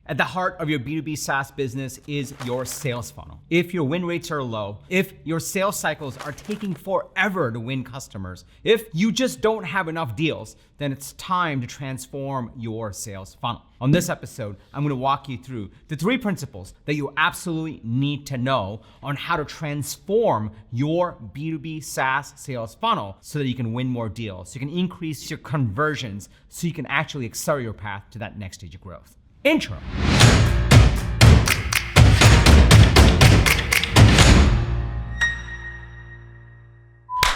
At the heart of your B2B SaaS business is your sales funnel. If your win rates are low, if your sales cycles are taking forever to win customers, if you just don't have enough deals, then it's time to transform your sales funnel. On this episode, I'm going to walk you through the 3 principles that you absolutely need to know on how to transform your B2B SaaS sales funnel so that you can win more deals, so you can increase your conversions, so you can actually accelerate your path to that next stage of growth. Intro.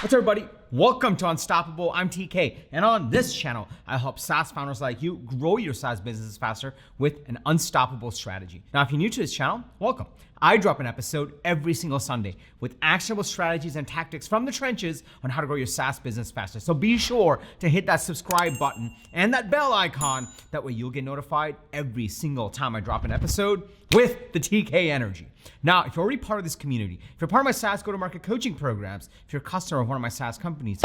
What's up, everybody? Welcome to Unstoppable. I'm TK, and on this channel, I help SaaS founders like you grow your SaaS businesses faster with an unstoppable strategy. Now, if you're new to this channel, welcome. I drop an episode every single Sunday with actionable strategies and tactics from the trenches on how to grow your SaaS business faster. So be sure to hit that subscribe button and that bell icon. That way you'll get notified every single time I drop an episode with the TK energy. Now, if you're already part of this community, if you're part of my SaaS go-to-market coaching programs, if you're a customer of one of my SaaS companies,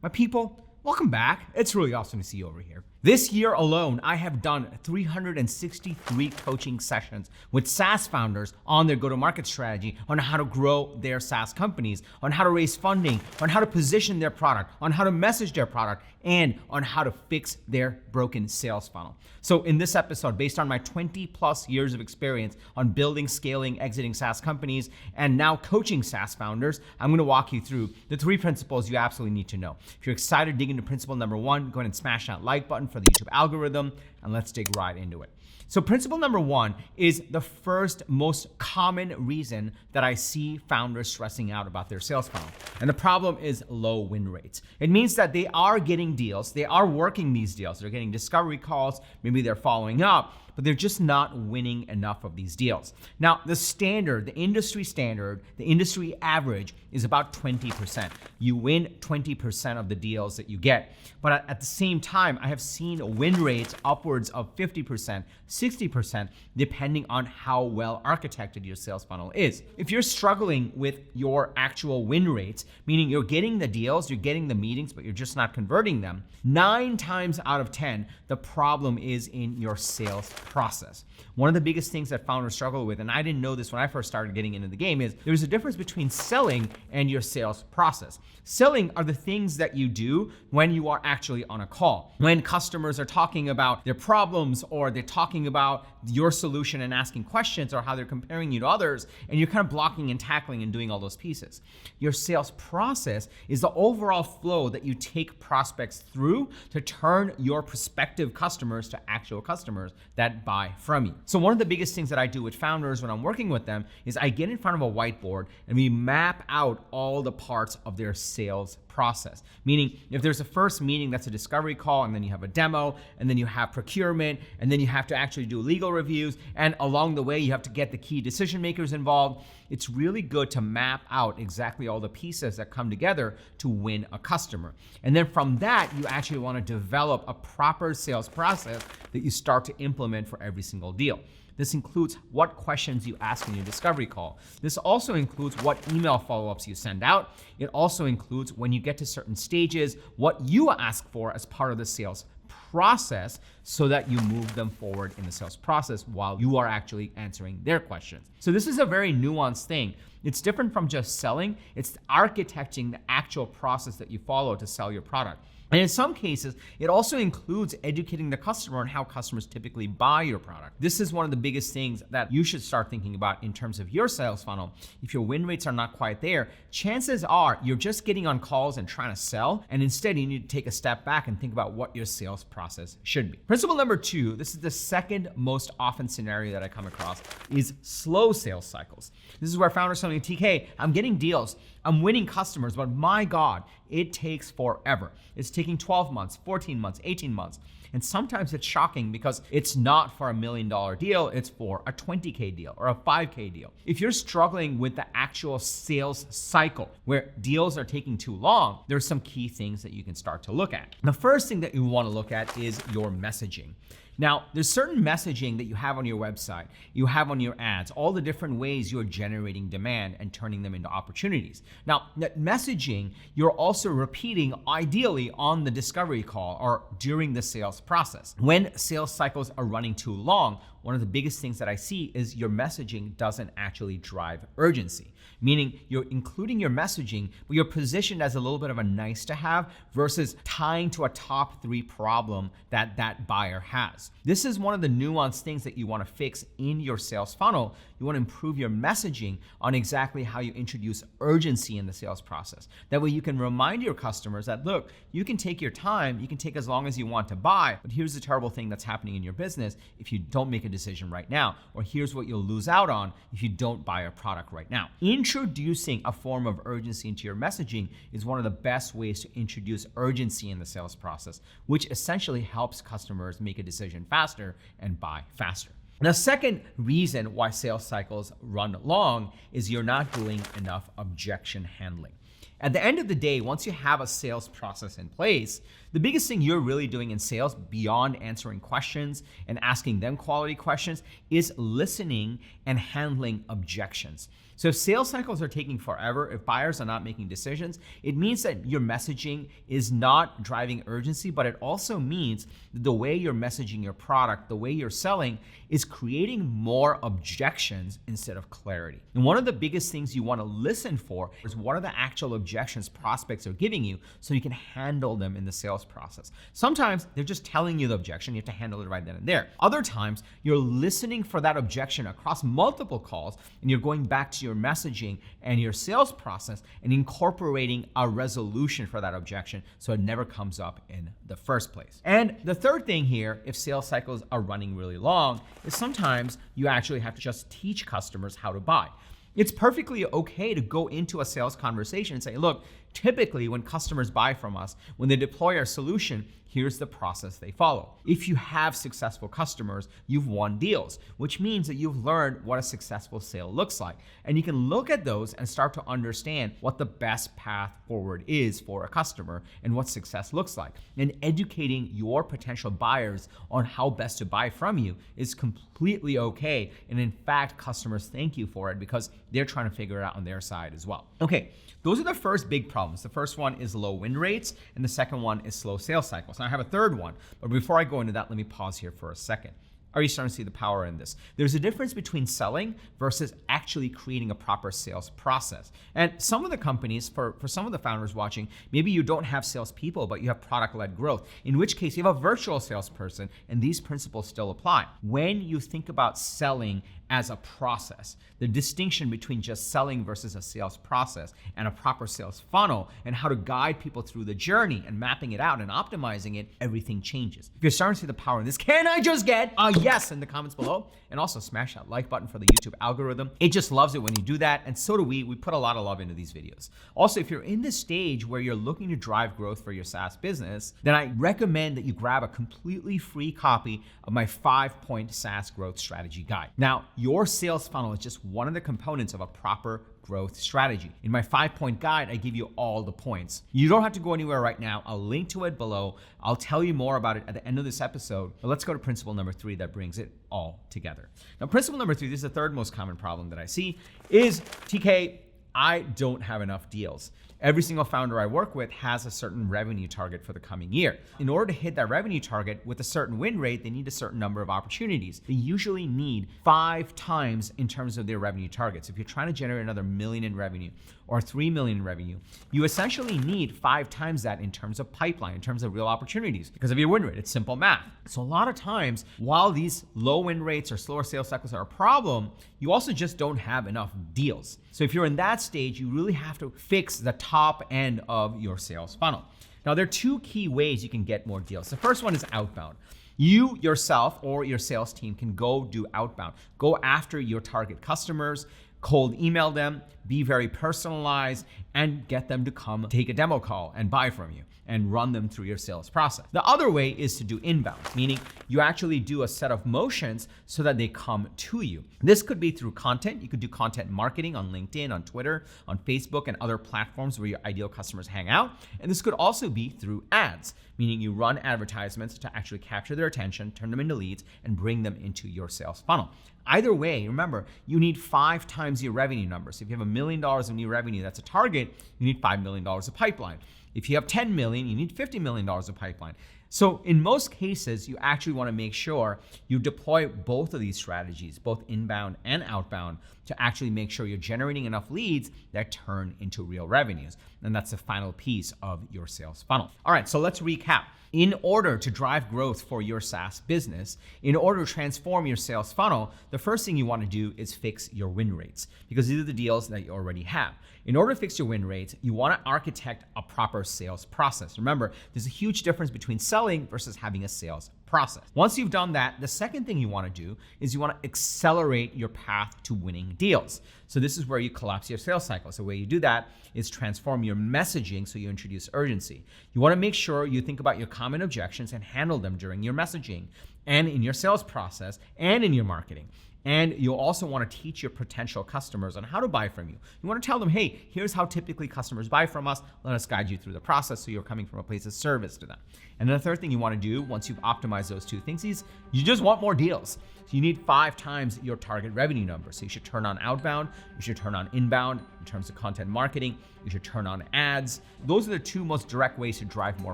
my people, welcome back. It's really awesome to see you over here. This year alone, I have done 363 coaching sessions with SaaS founders on their go-to-market strategy, on how to grow their SaaS companies, on how to raise funding, on how to position their product, on how to message their product, and on how to fix their broken sales funnel. So in this episode, based on my 20 plus years of experience on building, scaling, exiting SaaS companies, and now coaching SaaS founders, I'm gonna walk you through the 3 principles you absolutely need to know. If you're excited to dig into principle number 1, go ahead and smash that like button for the YouTube algorithm, and let's dig right into it. So principle number 1 is the first most common reason that I see founders stressing out about their sales funnel. And the problem is low win rates. It means that they are getting deals, they are working these deals, they're getting discovery calls, maybe they're following up, but they're just not winning enough of these deals. Now, the industry average is about 20%. You win 20% of the deals that you get. But at the same time, I have seen win rates upwards of 50%, 60%, depending on how well architected your sales funnel is. If you're struggling with your actual win rates, meaning you're getting the deals, you're getting the meetings, but you're just not converting them, 9 times out of 10, the problem is in your sales process. One of the biggest things that founders struggle with, and I didn't know this when I first started getting into the game, is there's a difference between selling and your sales process. Selling are the things that you do when you are actually on a call. When customers are talking about their problems, or they're talking about your solution and asking questions, or how they're comparing you to others, and you're kind of blocking and tackling and doing all those pieces. Your sales process is the overall flow that you take prospects through to turn your prospective customers to actual customers that buy from you. So one of the biggest things that I do with founders when I'm working with them is I get in front of a whiteboard and we map out all the parts of their sales process. Meaning, if there's a first meeting, that's a discovery call, and then you have a demo, and then you have procurement, and then you have to actually do legal reviews, and along the way, you have to get the key decision makers involved. It's really good to map out exactly all the pieces that come together to win a customer. And then from that, you actually want to develop a proper sales process that you start to implement for every single deal. This includes what questions you ask in your discovery call. This also includes what email follow-ups you send out. It also includes when you get to certain stages, what you ask for as part of the sales process so that you move them forward in the sales process while you are actually answering their questions. So this is a very nuanced thing. It's different from just selling. It's architecting the actual process that you follow to sell your product. And in some cases, it also includes educating the customer on how customers typically buy your product. This is one of the biggest things that you should start thinking about in terms of your sales funnel. If your win rates are not quite there, chances are you're just getting on calls and trying to sell, and instead you need to take a step back and think about what your sales process should be. Principle number 2, this is the second most often scenario that I come across, is slow sales cycles. This is where founders tell me, TK, I'm getting deals, I'm winning customers, but my God, it takes forever. It's taking 12 months, 14 months, 18 months. And sometimes it's shocking because it's not for $1 million deal, it's for a $20K deal or a $5K deal. If you're struggling with the actual sales cycle where deals are taking too long, there's some key things that you can start to look at. The first thing that you want to look at is your messaging. Now, there's certain messaging that you have on your website, you have on your ads, all the different ways you're generating demand and turning them into opportunities. Now, that messaging, you're also repeating ideally on the discovery call or during the sales process. When sales cycles are running too long, one of the biggest things that I see is your messaging doesn't actually drive urgency. Meaning you're including your messaging, but you're positioned as a little bit of a nice to have versus tying to a top 3 problem that buyer has. This is one of the nuanced things that you want to fix in your sales funnel. You want to improve your messaging on exactly how you introduce urgency in the sales process. That way you can remind your customers that, look, you can take your time, you can take as long as you want to buy, but here's the terrible thing that's happening in your business if you don't make a decision right now, or here's what you'll lose out on if you don't buy a product right now. Introducing a form of urgency into your messaging is one of the best ways to introduce urgency in the sales process, which essentially helps customers make a decision faster and buy faster. The second reason why sales cycles run long is you're not doing enough objection handling. At the end of the day, once you have a sales process in place, the biggest thing you're really doing in sales beyond answering questions and asking them quality questions is listening and handling objections. So if sales cycles are taking forever, if buyers are not making decisions, it means that your messaging is not driving urgency, but it also means that the way you're messaging your product, the way you're selling, is creating more objections instead of clarity. And one of the biggest things you want to listen for is what are the actual objections prospects are giving you so you can handle them in the sales process. Sometimes they're just telling you the objection, you have to handle it right then and there. Other times, you're listening for that objection across multiple calls and you're going back to your messaging and your sales process and incorporating a resolution for that objection so it never comes up in the first place. And the third thing here, if sales cycles are running really long, is sometimes you actually have to just teach customers how to buy. It's perfectly okay to go into a sales conversation and say, look, typically when customers buy from us, when they deploy our solution, here's the process they follow. If you have successful customers, you've won deals, which means that you've learned what a successful sale looks like. And you can look at those and start to understand what the best path forward is for a customer and what success looks like. And educating your potential buyers on how best to buy from you is completely okay. And in fact, customers thank you for it because they're trying to figure it out on their side as well. Okay, those are the first big problems. The first one is low win rates, and the second one is slow sales cycles. Now I have a third one, but before I go into that, let me pause here for a second. Are you starting to see the power in this? There's a difference between selling versus actually creating a proper sales process. And some of the companies, for some of the founders watching, maybe you don't have salespeople, but you have product-led growth, in which case you have a virtual salesperson, and these principles still apply. When you think about selling as a process, the distinction between just selling versus a sales process and a proper sales funnel and how to guide people through the journey and mapping it out and optimizing it, everything changes. If you're starting to see the power in this, can I just get a yes in the comments below? And also smash that like button for the YouTube algorithm. It just loves it when you do that, and so do we. We put a lot of love into these videos. Also, if you're in this stage where you're looking to drive growth for your SaaS business, then I recommend that you grab a completely free copy of my 5-point SaaS growth strategy guide. Now, your sales funnel is just one of the components of a proper growth strategy. In my 5-point guide, I give you all the points. You don't have to go anywhere right now. I'll link to it below. I'll tell you more about it at the end of this episode. But let's go to principle number 3 that brings it all together. Now, principle number 3, this is the third most common problem that I see, is TK, I don't have enough deals. Every single founder I work with has a certain revenue target for the coming year. In order to hit that revenue target with a certain win rate, they need a certain number of opportunities. They usually need 5 times in terms of their revenue targets. If you're trying to generate another $1 million in revenue or $3 million in revenue, you essentially need 5 times that in terms of pipeline, in terms of real opportunities because of your win rate. It's simple math. So a lot of times, while these low win rates or slower sales cycles are a problem, you also just don't have enough deals. So if you're in that stage, you really have to fix the top end of your sales funnel. Now, there are 2 key ways you can get more deals. The first one is outbound. You yourself or your sales team can go do outbound. Go after your target customers, cold email them, be very personalized, and get them to come take a demo call and buy from you and run them through your sales process. The other way is to do inbound, meaning you actually do a set of motions so that they come to you. This could be through content. You could do content marketing on LinkedIn, on Twitter, on Facebook, and other platforms where your ideal customers hang out. And this could also be through ads, meaning you run advertisements to actually capture their attention, turn them into leads, and bring them into your sales funnel. Either way, remember, you need 5 times your revenue numbers. If you have $1 million of new revenue, that's a target, you need $5 million of pipeline. If you have 10 million, you need $50 million of pipeline. So in most cases, you actually want to make sure you deploy both of these strategies, both inbound and outbound, to actually make sure you're generating enough leads that turn into real revenues. And that's the final piece of your sales funnel. All right, so let's recap. In order to drive growth for your SaaS business, in order to transform your sales funnel, the first thing you want to do is fix your win rates, because these are the deals that you already have. In order to fix your win rates, you want to architect a proper sales process. Remember, there's a huge difference between selling versus having a sales process. Once you've done that, the second thing you want to do is you want to accelerate your path to winning deals. So this is where you collapse your sales cycle. So the way you do that is transform your messaging so you introduce urgency. You want to make sure you think about your common objections and handle them during your messaging and in your sales process and in your marketing. And you'll also want to teach your potential customers on how to buy from you. You want to tell them, hey, here's how typically customers buy from us. Let us guide you through the process so you're coming from a place of service to them. And then the third thing you want to do once you've optimized those two things is you just want more deals. So you need 5 times your target revenue number. So you should turn on outbound, you should turn on inbound in terms of content marketing, you should turn on ads. Those are the 2 most direct ways to drive more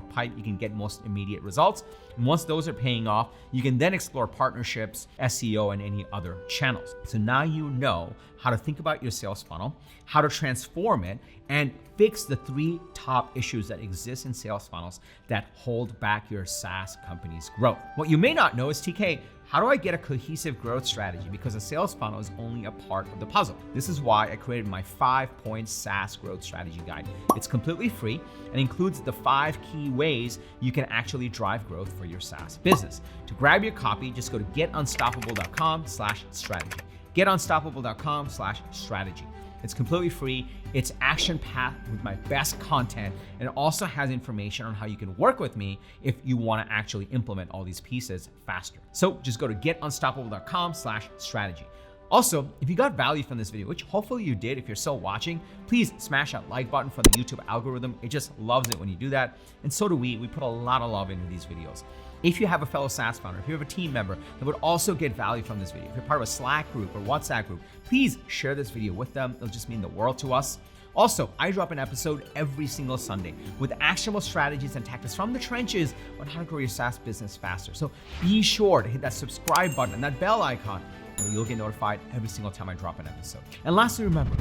pipe. You can get most immediate results. And once those are paying off, you can then explore partnerships, SEO, and any other channels. So now you know how to think about your sales funnel, how to transform it, and fix the 3 top issues that exist in sales funnels that hold back your SaaS company's growth. What you may not know is, TK, how do I get a cohesive growth strategy? Because a sales funnel is only a part of the puzzle. This is why I created my 5-point SaaS growth strategy guide. It's completely free and includes the 5 key ways you can actually drive growth for your SaaS business. To grab your copy, just go to getunstoppable.com/strategy. getunstoppable.com/strategy. It's completely free. It's action-packed with my best content, and it also has information on how you can work with me if you want to actually implement all these pieces faster. So just go to getunstoppable.com/strategy. Also, if you got value from this video, which hopefully you did if you're still watching, please smash that like button for the YouTube algorithm. It just loves it when you do that. And so do we. We put a lot of love into these videos. If you have a fellow SaaS founder, if you have a team member that would also get value from this video, if you're part of a Slack group or WhatsApp group, please share this video with them. It'll just mean the world to us. Also, I drop an episode every single Sunday with actionable strategies and tactics from the trenches on how to grow your SaaS business faster. So be sure to hit that subscribe button and that bell icon, and you'll get notified every single time I drop an episode. And lastly, remember,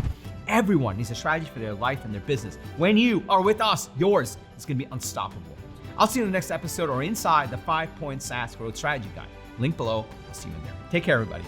everyone needs a strategy for their life and their business. When you are with us, yours is going to be unstoppable. I'll see you in the next episode or inside the 5-point SaaS growth strategy guide. Link below. I'll see you in there. Take care, everybody.